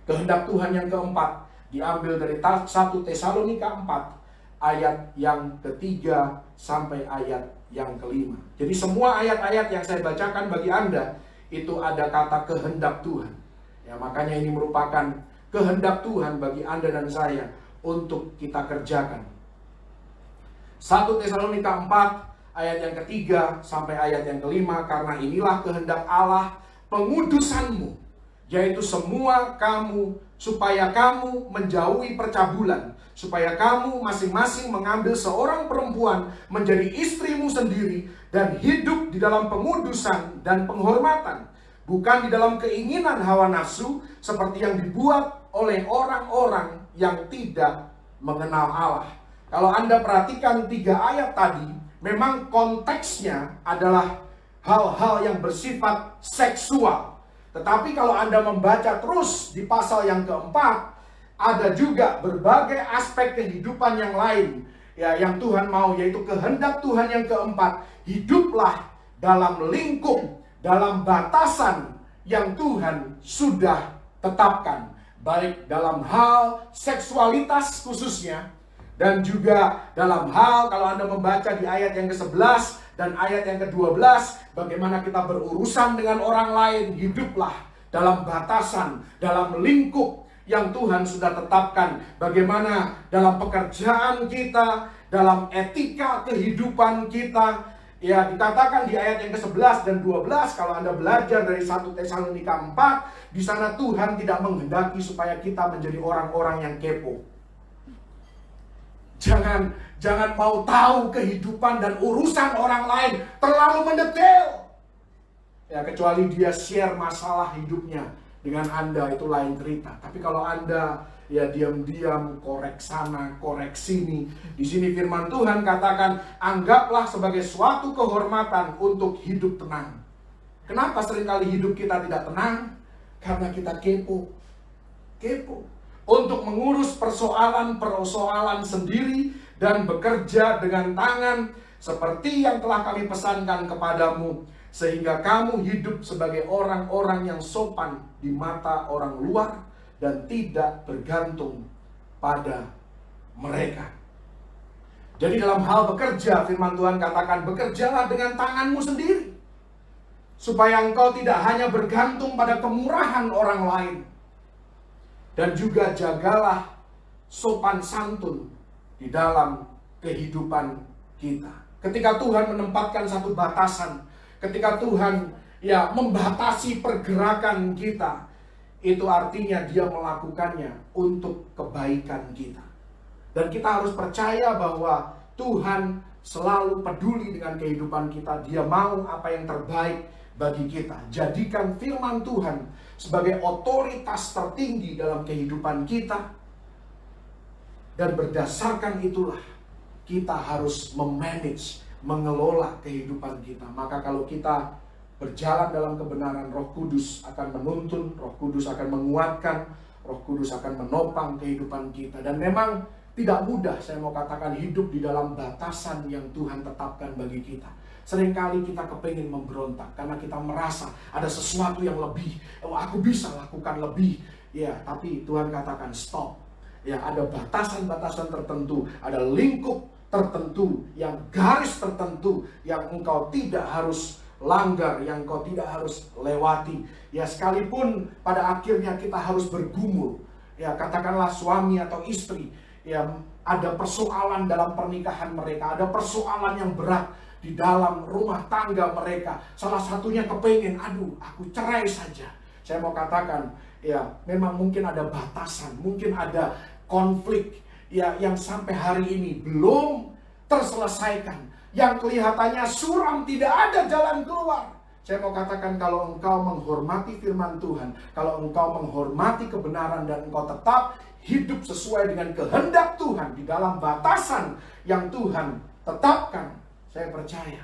Kehendak Tuhan yang keempat diambil dari 1 Tesalonika 4 ayat yang ketiga sampai ayat yang kelima. Jadi semua ayat-ayat yang saya bacakan bagi Anda itu ada kata kehendak Tuhan. Ya, makanya ini merupakan kehendak Tuhan bagi Anda dan saya untuk kita kerjakan. 1 Tesalonika 4 ayat yang ketiga sampai ayat yang kelima. Karena inilah kehendak Allah pengudusanmu, yaitu semua kamu, supaya kamu menjauhi percabulan, supaya kamu masing-masing mengambil seorang perempuan menjadi istrimu sendiri dan hidup di dalam pengudusan dan penghormatan, bukan di dalam keinginan hawa nafsu seperti yang dibuat oleh orang-orang yang tidak mengenal Allah. Kalau Anda perhatikan 3 ayat tadi, memang konteksnya adalah hal-hal yang bersifat seksual. Tetapi kalau Anda membaca terus di pasal yang keempat, ada juga berbagai aspek kehidupan yang lain, ya, yang Tuhan mau, yaitu kehendak Tuhan yang keempat. Hiduplah dalam lingkup, dalam batasan yang Tuhan sudah tetapkan, baik dalam hal seksualitas khususnya, dan juga dalam hal, kalau Anda membaca di ayat yang ke-11 dan ayat yang ke-12, bagaimana kita berurusan dengan orang lain. Hiduplah dalam batasan, dalam lingkup yang Tuhan sudah tetapkan. Bagaimana dalam pekerjaan kita, dalam etika kehidupan kita. Ya, dikatakan di ayat yang ke-11 dan 12, kalau Anda belajar dari 1 Tesalonika 4, di sana Tuhan tidak menghendaki supaya kita menjadi orang-orang yang kepo. Jangan mau tahu kehidupan dan urusan orang lain terlalu mendetail. Ya, kecuali dia share masalah hidupnya dengan Anda, itu lain cerita. Tapi kalau Anda ya diam-diam korek sana, korek sini, di sini firman Tuhan katakan, anggaplah sebagai suatu kehormatan untuk hidup tenang. Kenapa seringkali hidup kita tidak tenang? Karena kita kepo. Untuk mengurus persoalan-persoalan sendiri dan bekerja dengan tangan seperti yang telah kami pesankan kepadamu, sehingga kamu hidup sebagai orang-orang yang sopan di mata orang luar dan tidak bergantung pada mereka. Jadi dalam hal bekerja, firman Tuhan katakan, bekerjalah dengan tanganmu sendiri, supaya engkau tidak hanya bergantung pada kemurahan orang lain. Dan juga jagalah sopan santun di dalam kehidupan kita. Ketika Tuhan menempatkan satu batasan, ketika Tuhan ya membatasi pergerakan kita, itu artinya dia melakukannya untuk kebaikan kita. Dan kita harus percaya bahwa Tuhan selalu peduli dengan kehidupan kita. Dia mau apa yang terbaik bagi kita. Jadikan firman Tuhan sebagai otoritas tertinggi dalam kehidupan kita. Dan berdasarkan itulah kita harus memanage, mengelola kehidupan kita. Maka kalau kita berjalan dalam kebenaran, Roh Kudus akan menuntun, Roh Kudus akan menguatkan, Roh Kudus akan menopang kehidupan kita. Dan memang tidak mudah, saya mau katakan, hidup di dalam batasan yang Tuhan tetapkan bagi kita. Seringkali kita kepingin memberontak karena kita merasa ada sesuatu yang lebih. Oh, aku bisa lakukan lebih. Ya, tapi Tuhan katakan stop. Ya, ada batasan-batasan tertentu, ada lingkup tertentu, yang garis tertentu yang engkau tidak harus langgar, yang engkau tidak harus lewati. Ya, sekalipun pada akhirnya kita harus bergumul. Ya, katakanlah suami atau istri, ya, ada persoalan dalam pernikahan mereka, ada persoalan yang berat di dalam rumah tangga mereka. Salah satunya kepingin, aduh, aku cerai saja. Saya mau katakan, ya, memang mungkin ada batasan, mungkin ada konflik, ya, yang sampai hari ini belum terselesaikan. Yang kelihatannya suram, tidak ada jalan keluar. Saya mau katakan, kalau engkau menghormati firman Tuhan, kalau engkau menghormati kebenaran dan engkau tetap hidup sesuai dengan kehendak Tuhan di dalam batasan yang Tuhan tetapkan, saya percaya,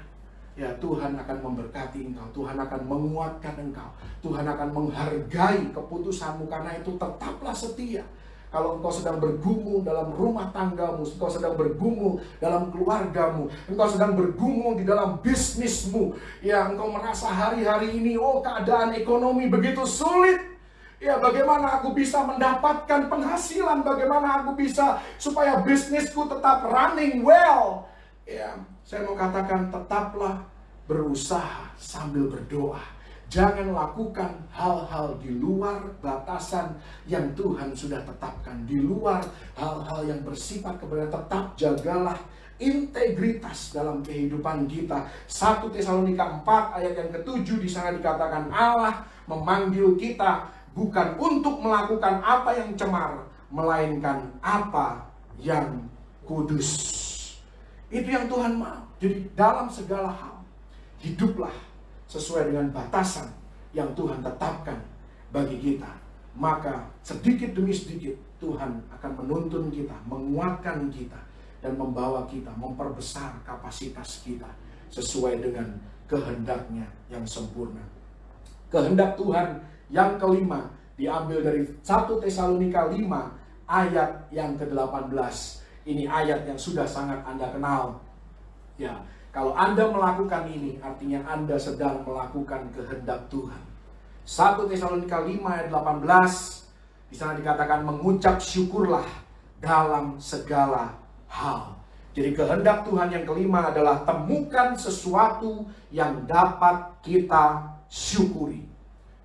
ya Tuhan akan memberkati engkau, Tuhan akan menguatkan engkau, Tuhan akan menghargai keputusanmu, karena itu tetaplah setia. Kalau engkau sedang bergumul dalam rumah tanggamu, engkau sedang bergumul dalam keluargamu, engkau sedang bergumul di dalam bisnismu, ya engkau merasa hari-hari ini, oh keadaan ekonomi begitu sulit, ya bagaimana aku bisa mendapatkan penghasilan, bagaimana aku bisa supaya bisnisku tetap running well. Ya, saya mau katakan, tetaplah berusaha sambil berdoa. Jangan lakukan hal-hal di luar batasan yang Tuhan sudah tetapkan. Di luar hal-hal yang bersifat kebenaran. Tetap jagalah integritas dalam kehidupan kita. 1 Tesalonika 4 ayat yang ke-7 di sana dikatakan, Allah memanggil kita bukan untuk melakukan apa yang cemar, melainkan apa yang kudus. Itu yang Tuhan mau. Jadi dalam segala hal, hiduplah sesuai dengan batasan yang Tuhan tetapkan bagi kita. Maka sedikit demi sedikit Tuhan akan menuntun kita, menguatkan kita, dan membawa kita, memperbesar kapasitas kita sesuai dengan kehendaknya yang sempurna. Kehendak Tuhan yang kelima diambil dari 1 Tesalonika 5 ayat yang ke-18. Ini ayat yang sudah sangat Anda kenal. Ya, kalau Anda melakukan ini, artinya Anda sedang melakukan kehendak Tuhan. 1 Tesalonika 5 ayat 18, di sana dikatakan, mengucap syukurlah dalam segala hal. Jadi kehendak Tuhan yang kelima adalah temukan sesuatu yang dapat kita syukuri.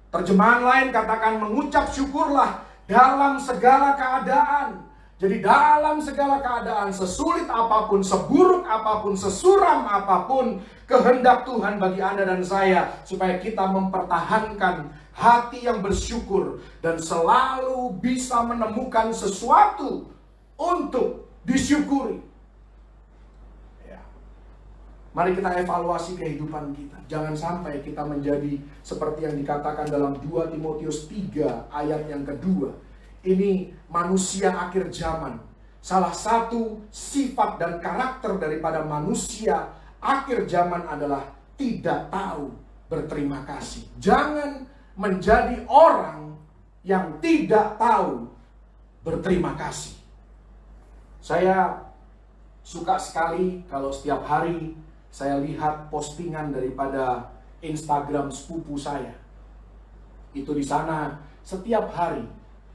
Terjemahan lain katakan, mengucap syukurlah dalam segala keadaan. Jadi dalam segala keadaan, sesulit apapun, seburuk apapun, sesuram apapun, kehendak Tuhan bagi Anda dan saya, supaya kita mempertahankan hati yang bersyukur dan selalu bisa menemukan sesuatu untuk disyukuri. Ya. Mari kita evaluasi kehidupan kita. Jangan sampai kita menjadi seperti yang dikatakan dalam 2 Timotius 3 ayat yang kedua. Ini manusia akhir zaman. Salah satu sifat dan karakter daripada manusia akhir zaman adalah tidak tahu berterima kasih. Jangan menjadi orang yang tidak tahu berterima kasih. Saya suka sekali kalau setiap hari saya lihat postingan daripada Instagram sepupu saya. Itu di sana setiap hari,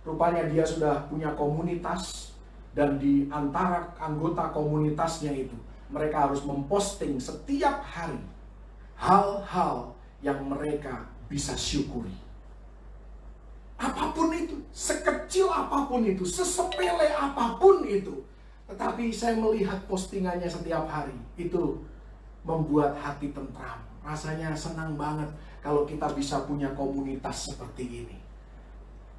rupanya dia sudah punya komunitas, dan di antara anggota komunitasnya itu, mereka harus memposting setiap hari hal-hal yang mereka bisa syukuri. Apapun itu, sekecil apapun itu, sesepele apapun itu. Tetapi saya melihat postingannya setiap hari, itu membuat hati tentram. Rasanya senang banget kalau kita bisa punya komunitas seperti ini.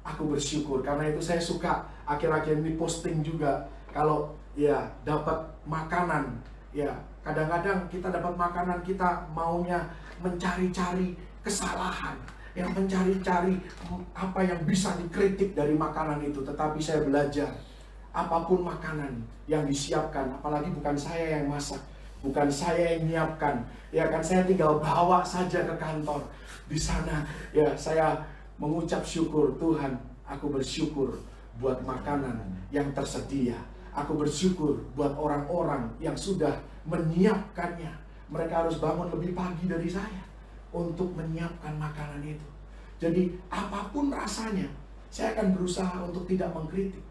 Aku bersyukur, karena itu saya suka akhir-akhir ini posting juga. Kalau ya dapat makanan, ya kadang-kadang kita dapat makanan, kita maunya mencari-cari kesalahan, yang mencari-cari apa yang bisa dikritik dari makanan itu. Tetapi saya belajar, apapun makanan yang disiapkan, apalagi bukan saya yang masak, bukan saya yang menyiapkan, ya kan, saya tinggal bawa saja ke kantor. Di sana ya saya mengucap syukur, Tuhan, aku bersyukur buat makanan yang tersedia. Aku bersyukur buat orang-orang yang sudah menyiapkannya. Mereka harus bangun lebih pagi dari saya untuk menyiapkan makanan itu. Jadi apapun rasanya, saya akan berusaha untuk tidak mengkritik.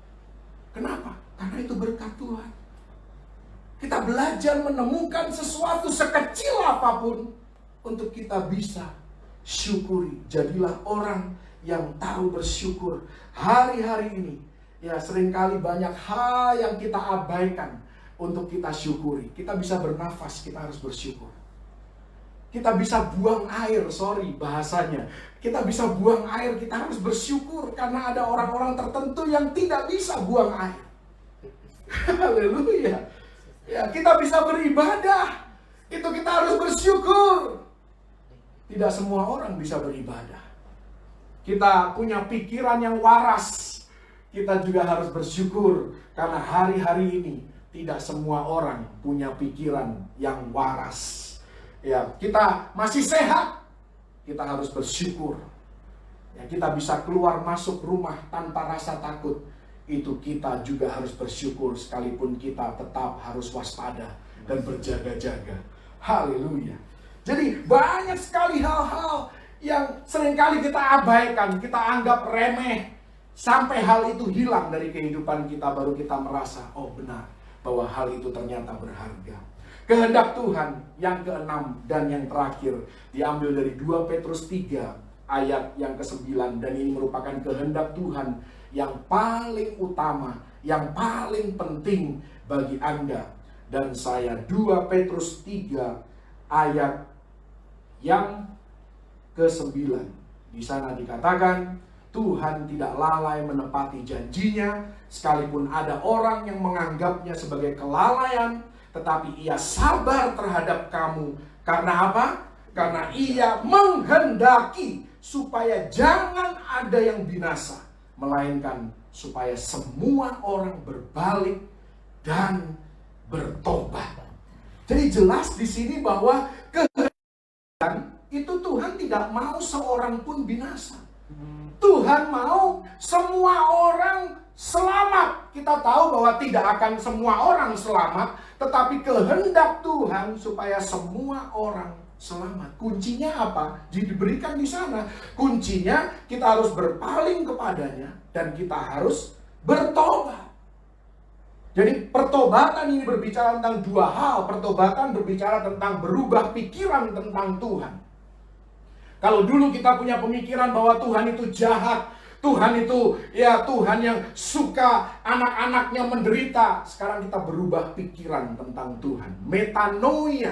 Kenapa? Karena itu berkat Tuhan. Kita belajar menemukan sesuatu sekecil apapun untuk kita bisa syukuri. Jadilah orang yang tahu bersyukur. Hari-hari ini, ya seringkali banyak hal yang kita abaikan untuk kita syukuri. Kita bisa bernafas, kita harus bersyukur. Kita bisa buang air, bahasanya. Kita bisa buang air, kita harus bersyukur. Karena ada orang-orang tertentu yang tidak bisa buang air. Haleluya. Ya, kita bisa beribadah. Itu kita harus bersyukur. Tidak semua orang bisa beribadah. Kita punya pikiran yang waras. Kita juga harus bersyukur. Karena hari-hari ini tidak semua orang punya pikiran yang waras. Ya, kita masih sehat. Kita harus bersyukur. Ya, kita bisa keluar masuk rumah tanpa rasa takut. Itu kita juga harus bersyukur, sekalipun kita tetap harus waspada dan berjaga-jaga. Haleluya. Jadi banyak sekali hal-hal yang seringkali kita abaikan, kita anggap remeh. Sampai hal itu hilang dari kehidupan kita, baru kita merasa, oh benar, bahwa hal itu ternyata berharga. Kehendak Tuhan yang keenam dan yang terakhir diambil dari 2 Petrus 3 ayat yang ke-9. Dan ini merupakan kehendak Tuhan yang paling utama, yang paling penting bagi Anda dan saya. 2 Petrus 3 ayat yang ke-9. Di sana dikatakan, Tuhan tidak lalai menepati janjinya, sekalipun ada orang yang menganggapnya sebagai kelalaian, tetapi ia sabar terhadap kamu. Karena apa? Karena ia menghendaki supaya jangan ada yang binasa, melainkan supaya semua orang berbalik dan bertobat. Jadi jelas di sini bahwa kehendak itu Tuhan tidak mau seorang pun binasa. Tuhan mau semua orang selamat. Kita tahu bahwa tidak akan semua orang selamat, tetapi kehendak Tuhan supaya semua orang selamat. Kuncinya apa? Diberikan di sana. Kuncinya kita harus berpaling kepadanya dan kita harus bertobat. Jadi pertobatan ini berbicara tentang dua hal. Pertobatan berbicara tentang berubah pikiran tentang Tuhan. Kalau dulu kita punya pemikiran bahwa Tuhan itu jahat, Tuhan itu ya Tuhan yang suka anak-anaknya menderita. Sekarang kita berubah pikiran tentang Tuhan. Metanoia.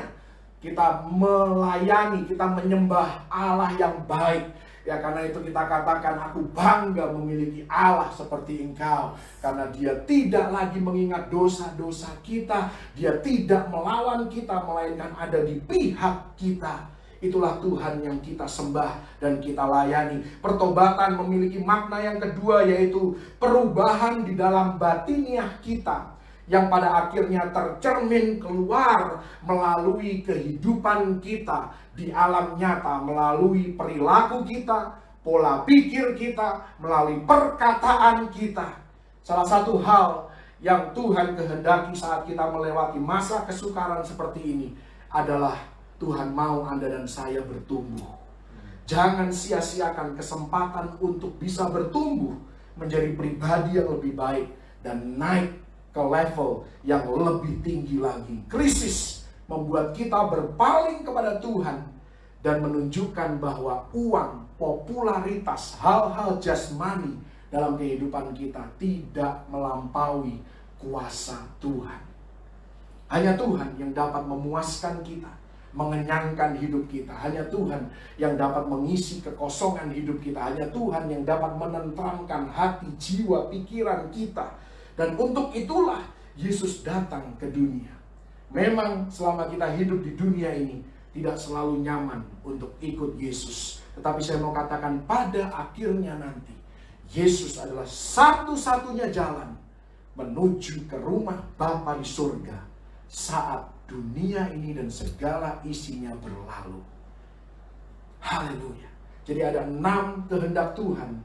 Kita melayani, kita menyembah Allah yang baik. Ya karena itu kita katakan, aku bangga memiliki Allah seperti Engkau. Karena dia tidak lagi mengingat dosa-dosa kita. Dia tidak melawan kita, melainkan ada di pihak kita. Itulah Tuhan yang kita sembah dan kita layani. Pertobatan memiliki makna yang kedua, yaitu perubahan di dalam batiniah kita, yang pada akhirnya tercermin keluar melalui kehidupan kita di alam nyata, melalui perilaku kita, pola pikir kita, melalui perkataan kita. Salah satu hal yang Tuhan kehendaki saat kita melewati masa kesukaran seperti ini adalah Tuhan mau Anda dan saya bertumbuh. Jangan sia-siakan kesempatan untuk bisa bertumbuh menjadi pribadi yang lebih baik dan naik ke level yang lebih tinggi lagi. Krisis membuat kita berpaling kepada Tuhan dan menunjukkan bahwa uang, popularitas, hal-hal jasmani dalam kehidupan kita tidak melampaui kuasa Tuhan. Hanya Tuhan yang dapat memuaskan kita, mengenyangkan hidup kita. Hanya Tuhan yang dapat mengisi kekosongan hidup kita. Hanya Tuhan yang dapat menenteramkan hati, jiwa, pikiran kita. Dan untuk itulah Yesus datang ke dunia. Memang selama kita hidup di dunia ini tidak selalu nyaman untuk ikut Yesus. Tetapi saya mau katakan, pada akhirnya nanti Yesus adalah satu-satunya jalan menuju ke rumah Bapa di surga saat dunia ini dan segala isinya berlalu. Haleluya. Jadi ada 6 kehendak Tuhan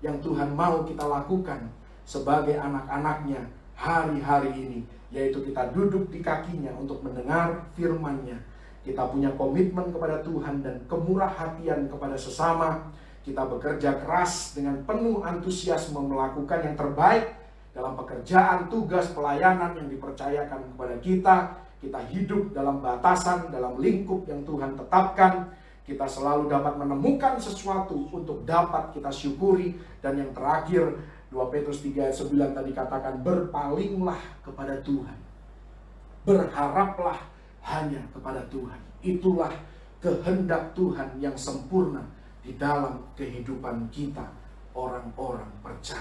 yang Tuhan mau kita lakukan sebagai anak-anaknya hari-hari ini. Yaitu kita duduk di kakinya untuk mendengar firman-Nya. Kita punya komitmen kepada Tuhan dan kemurah hatian kepada sesama. Kita bekerja keras dengan penuh antusiasme melakukan yang terbaik dalam pekerjaan, tugas, pelayanan yang dipercayakan kepada kita. Kita hidup dalam batasan, dalam lingkup yang Tuhan tetapkan. Kita selalu dapat menemukan sesuatu untuk dapat kita syukuri. Dan yang terakhir, 2 Petrus 3 ayat 9 tadi katakan, berpalinglah kepada Tuhan. Berharaplah hanya kepada Tuhan. Itulah kehendak Tuhan yang sempurna di dalam kehidupan kita, orang-orang percaya.